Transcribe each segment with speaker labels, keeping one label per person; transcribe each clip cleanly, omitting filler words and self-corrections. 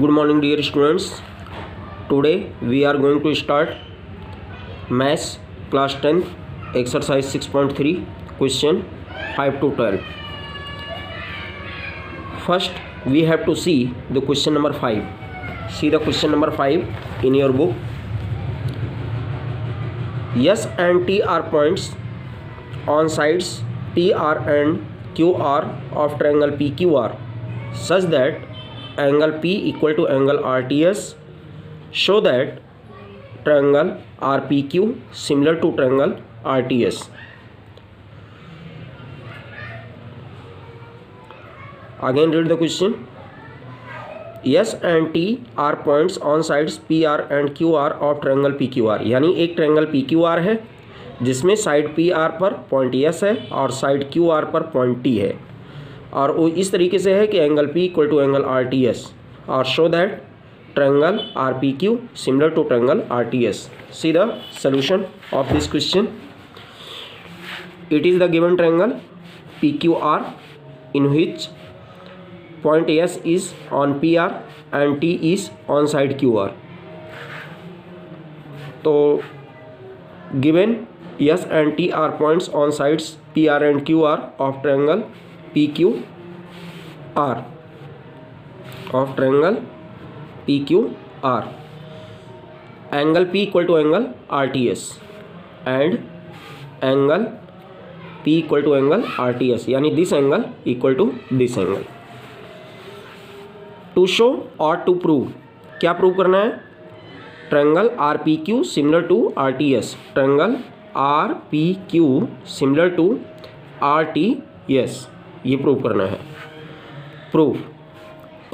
Speaker 1: Good morning dear students. Today we are going to start Maths class 10 exercise 6.3 question 5 to 12. First we have to see the question number 5. See the question number 5 in your book. S and T are points on sides PR and QR of triangle PQR such that angle P equal to angle RTS. Show that triangle RPQ similar to triangle RTS. Again read the question. S and T are points on sides PR and QR of triangle PQR. यानी एक triangle PQR है जिसमें side PR पर point S है और side QR पर point T है, और वो इस तरीके से है कि angle P equal to angle RTS, और show that triangle RPQ similar to triangle RTS. See the solution of this question. It is the given triangle PQR in which point S is on PR and T is on side QR. तो given S and T are points on sides PR and QR of triangle PQR angle P equal to angle RTS and angle P equal to angle RTS, यानी this angle equal to this angle. To show or to prove, क्या prove करना है? Triangle RPQ similar to RTS, triangle RPQ similar to RTS, ये prove करना है. Proof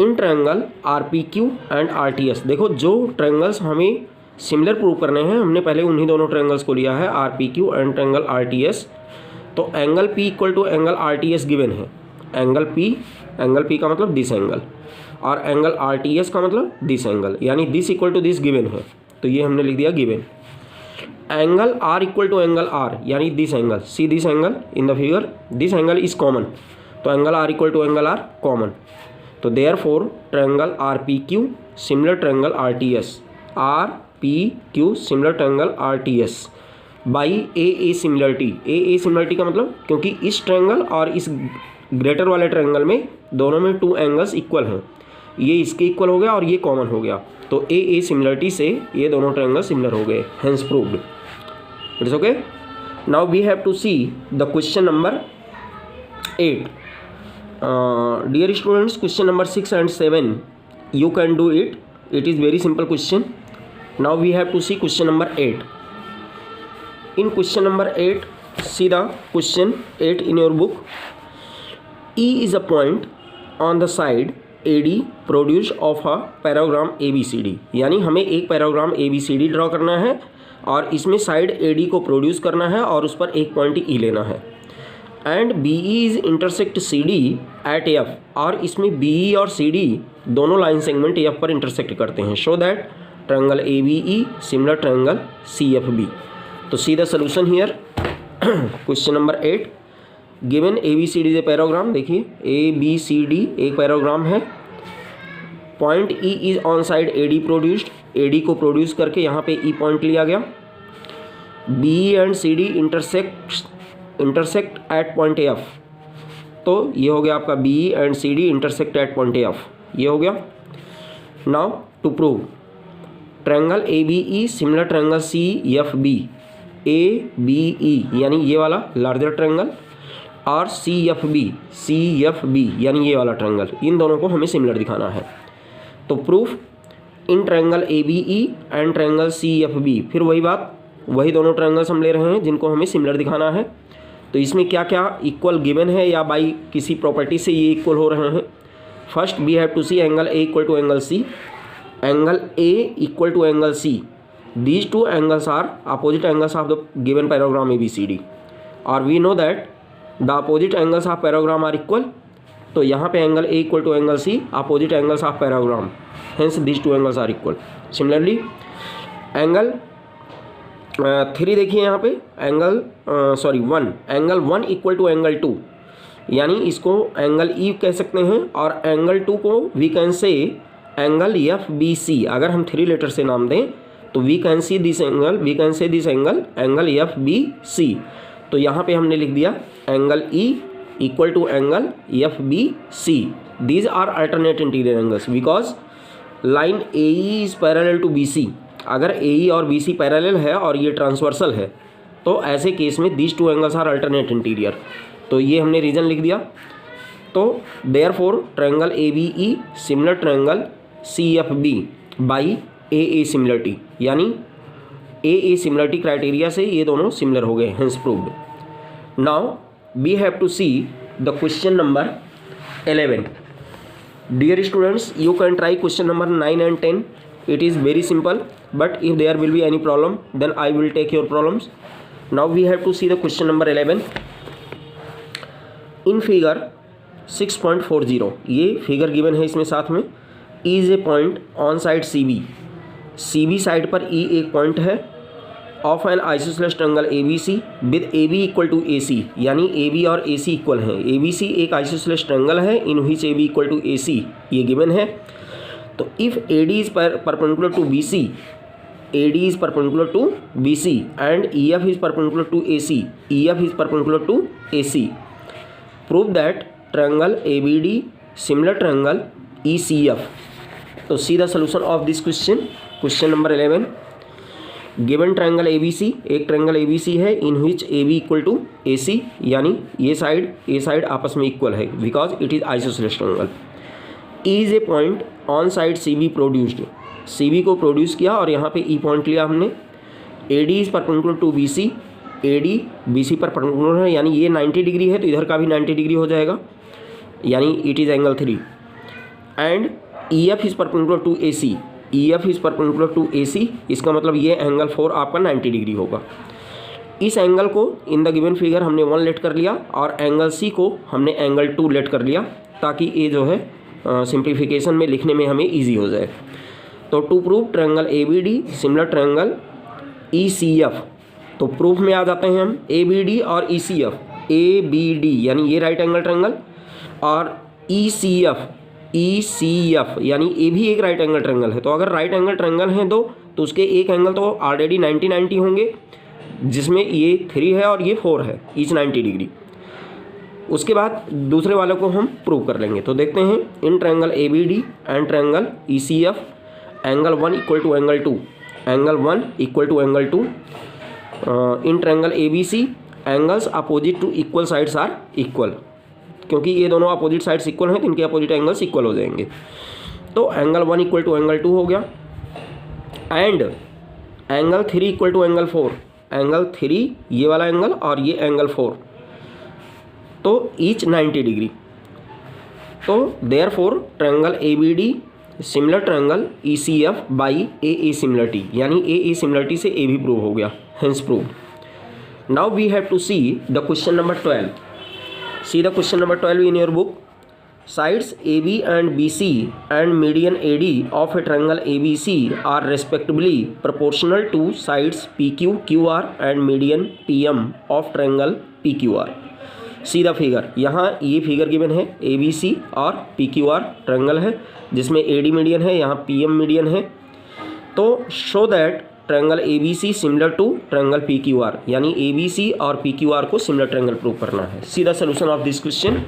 Speaker 1: in triangle RPQ and RTS. देखो जो triangles हमें सिमिलर प्रूव करने हैं, हमने पहले उन्हीं दोनों ट्रायंगल्स को लिया है, RPQ एंड ट्रायंगल RTS. तो angle P equal to angle RTS given है. एंगल P का मतलब दिस एंगल, और एंगल RTS का मतलब दिस एंगल, यानी this equal to this given है, तो ये हमने लिख दिया given. Angle R equal to angle R, यानी this angle. See this angle in the figure, this angle is common, तो angle R equal to angle R common. तो therefore triangle RPQ similar triangle RTS, RPQ similar triangle RTS by AA similarity. AA similarity का मतलब क्योंकि इस triangle और इस greater वाले triangle में दोनों में टू एंगल्स इक्वल हैं, ये इसके इक्वल हो गया और ये कॉमन हो गया, तो AA सिमिलरिटी से ये दोनों ट्रायंगल सिमिलर हो गए, hence proved. It's okay. Now we have to see the question number 8. Dear students, question number 6 and 7 you can do it. It is very simple question. Now we have to see question number 8. In question number 8, see the question 8 in your book. E is a point on the side AD produce of a parallelogram ABCD. यानी हमें एक पैराग्राम ABCD draw करना है और इसमें side AD को produce करना है और उस पर एक पॉइंट E लेना है. And BE is intersect CD at F, और इसमें BE और CD दोनों लाइन सेगमेंट F पर इंटरसेक्ट करते हैं. Show that triangle ABE similar triangle CFB. तो see the solution here. Question number 8. Given ABCD is a parallelogram. देखिए ABCD एक पैराग्राम है. Point E is on side AD produced, AD को produce करके यहाँ पे E पॉइंट लिया गया. BE and CD intersect at point F. तो ये हो गया आपका BE and CD intersect at point F, ये हो गया. Now to prove triangle ABE similar triangle CFB. ABE यानी ये वाला लार्जर ट्रायंगल, और CFB यानी ये वाला ट्रायंगल, इन दोनों को हमें सिमिलर दिखाना है. तो proof in triangle ABE and triangle CFB. फिर वही बात, वही दोनों ट्रायंगल्स हम ले रहे हैं जिनको हमें सिमिलर दिखाना है. तो इसमें क्या क्या इक्वल गिवन है या बाई किसी प्रॉपर्टी से ये इक्वल हो रहे हैं. First we have to see angle A equal to angle C. Angle A equal to angle C. These two angles are opposite angles of the given paragram ABCD, or we know that the opposite angles of paragram are equal. तो यहाँ पे angle A equal to angle C, opposite angles of paragram, hence these two angles are equal. Similarly angle 3 देखिए यहाँ पे angle 1 equal to angle 2, यानी इसको angle E कह सकते हैं और एंगल 2 को we can say angle F B C, अगर हम 3 लेटर से नाम दें तो we can say this angle angle F B C. तो यहाँ पे हमने लिख दिया angle E equal to angle F B C. These are alternate interior angles because line A E is parallel to B C. अगर A ई और B C parallel है और ये ट्रांसवर्सल है तो ऐसे केस में these 2 angles are alternate interior. तो ये हमने रीजन लिख दिया। तो therefore triangle A B E similar triangle C F B by A similarity, यानी ए सिमिलरिटी क्राइटेरिया से ये दोनों सिमिलर हो गए, hence proved. Now we have to see the question number 11. Dear students, you can try question number 9 and 10. It is very simple, but if there will be any problem then I will take your problems. Now we have to see the question number 11. In figure 6.40, ये figure given है इसमें साथ में, E is a point on side CB side पर E एक point है of an isosceles triangle ABC with AB equal to AC, यानी AB और AC इक्वल हैं। ABC एक आइसोसेलेस ट्रायंगल है in which AB equal to AC, ये given है। तो if AD is perpendicular to BC, AD is perpendicular to BC and EF is perpendicular to AC, EF is perpendicular to AC, prove that triangle ABD similar triangle ECF। तो see the solution of this question number 11। Given triangle ABC, एक triangle ABC है in which AB equal to AC, यानी ये side आपस में equal है because it is isosceles triangle. E is a point on side CB produced, CB को produce किया और यहाँ पे E पॉइंट लिया हमने। AD is perpendicular to BC, AD BC पर परपेंडिकुलर है, यानी ये 90 डिग्री है तो इधर का भी 90 डिग्री हो जाएगा, यानी it is angle 3। And EF is perpendicular to AC, EF is perpendicular to AC, इसका मतलब ये एंगल 4 आपका 90 डिग्री होगा। इस एंगल को इन द गिवन फिगर हमने 1 लेट कर लिया और एंगल C को हमने एंगल 2 लेट कर लिया ताकि ये जो है सिंप्लीफिकेशन में लिखने में हमें इजी हो जाए। तो to prove triangle ABD similar triangle ECF, तो प्रूफ में आ जाते हैं हम ABD और ECF। ABD यानी ये राइट एंगल ट्रायंगल और ECF यानी ये भी एक राइट एंगल ट्रायंगल है। तो अगर राइट एंगल ट्रायंगल हैं तो उसके एक एंगल तो ऑलरेडी 90 होंगे, जिसमें ये 3 है और ये 4 है, ईच 90 डिग्री। उसके बाद दूसरे वाले को हम प्रूव कर लेंगे। तो देखते हैं in triangle ABD and triangle ECF angle 1 equal to angle 2, angle 1 equal to angle 2। In triangle ABC angles opposite to equal sides are equal, क्योंकि ये दोनों अपोजिट साइड्स इक्वल हैं तो इनके अपोजिट एंगल्स इक्वल हो जाएंगे। तो एंगल 1 इक्वल टू एंगल 2 हो गया and angle 3 equal to angle 4, angle 3 ये वाला एंगल और ये एंगल 4, तो ईच 90 डिग्री। तो therefore triangle ABD similar triangle ECF by AA similarity, यानी AA सिमिलरिटी से A भी प्रूव हो गया, hence proved. Now we have to see the question number 12. See the question number 12 in your book. Sides AB and BC and median AD of a triangle ABC are respectively proportional to sides PQ, QR and median PM of triangle PQR. See the figure. यहाँ ये figure given है ABC और PQR triangle है जिसमें AD median है, यहाँ PM median है। तो show that triangle ABC similar to triangle PQR, यानी ABC और PQR को सिमिलर ट्रायंगल प्रूव करना है। See the solution of this question.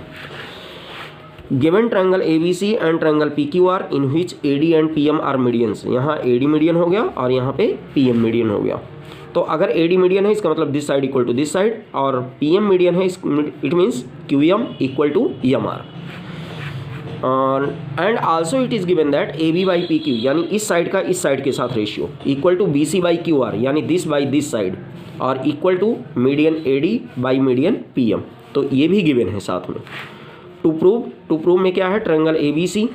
Speaker 1: Given triangle ABC and triangle PQR in which AD and PM are medians, यहाँ AD median हो गया और यहाँ पे PM मीडियन हो गया। तो अगर AD मीडियन है इसका मतलब this side equal to this side, और PM मीडियन है it means QM equal to MR। And also it is given that AB by PQ, यानी इस साइड का इस साइड के साथ ratio equal to BC by QR, यानी दिस बाई दिस साइड, और equal to median AD by median PM। तो ये भी गिवन है साथ में। टू प्रूव में क्या है, triangle ABC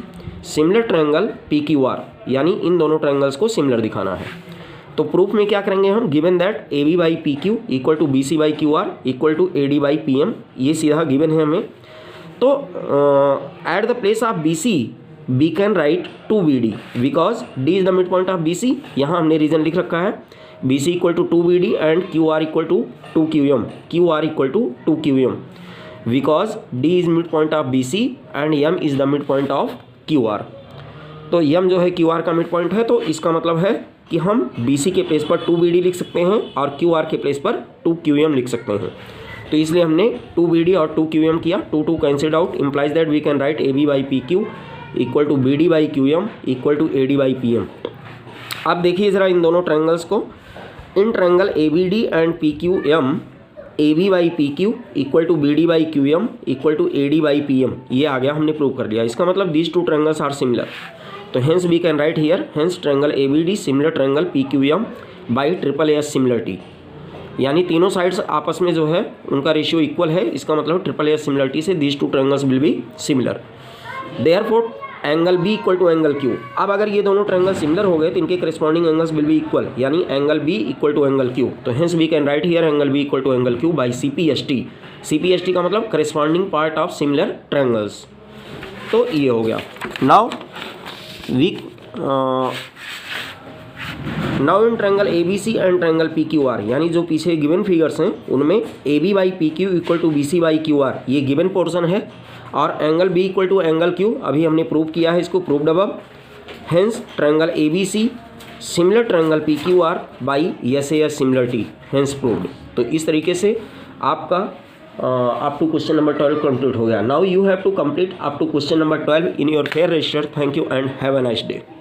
Speaker 1: similar triangle PQR, यानी इन दोनों ट्रायंगल्स को सिमिलर दिखाना है। तो प्रूफ में क्या करेंगे हम, given that AB by PQ equal to BC by QR equal to AD by PM, ये सीधा गिवन है हमें। तो at the place of BC we can write 2BD because D is the mid point of BC। यहाँ हमने reason लिख रखा है BC equal to 2BD and QR equal to 2QM, QR equal to 2QM because D is mid point of BC and M is the mid point of QR। तो यम जो है Q R का mid point है, तो इसका मतलब है कि हम बी सी के प्लेस पर 2BD लिख सकते हैं और क्यू आर के प्लेस पर 2QM लिख सकते हैं। तो इसलिए हमने 2BD और 2QM किया, 2 cancelled out, implies that we can write AB by PQ equal to BD by QM equal to AD by PM। अब देखिए ज़रा इन दोनों ट्रायंगल्स को, in triangle ABD and PQM AB by PQ equal to BD by QM equal to AD by PM, ये आ गया, हमने prove कर लिया। इसका मतलब these two triangles are similar, तो hence we can write here hence triangle ABD similar triangle PQM by SSS similarity, यानी तीनों साइड्स आपस में जो है उनका रेशियो इक्वल है। इसका मतलब SSS सिमिलरिटी से these two triangles will be similar. Therefore angle B equal to angle Q। अब अगर ये दोनों ट्रायंगल सिमिलर हो गए तो इनके corresponding angles will be equal, यानी angle B equal to angle Q। तो hence we can write here angle B equal to angle Q by CPST। CPST का मतलब corresponding part of similar triangles. तो ये हो गया। Now in triangle ABC and triangle PQR, यानी जो पीछे गिवन फिगर्स हैं उनमें AB by PQ equal to BC by QR ये गिवन पोर्शन है, और angle B equal to angle Q अभी हमने प्रूव किया है, इसको proved above. Hence triangle ABC similar triangle PQR by SAS similarity, hence proved. तो इस तरीके से आपका up to question number 12 complete हो गया। Now you have to complete up to question number 12 in your fair register. Thank you and have a nice day.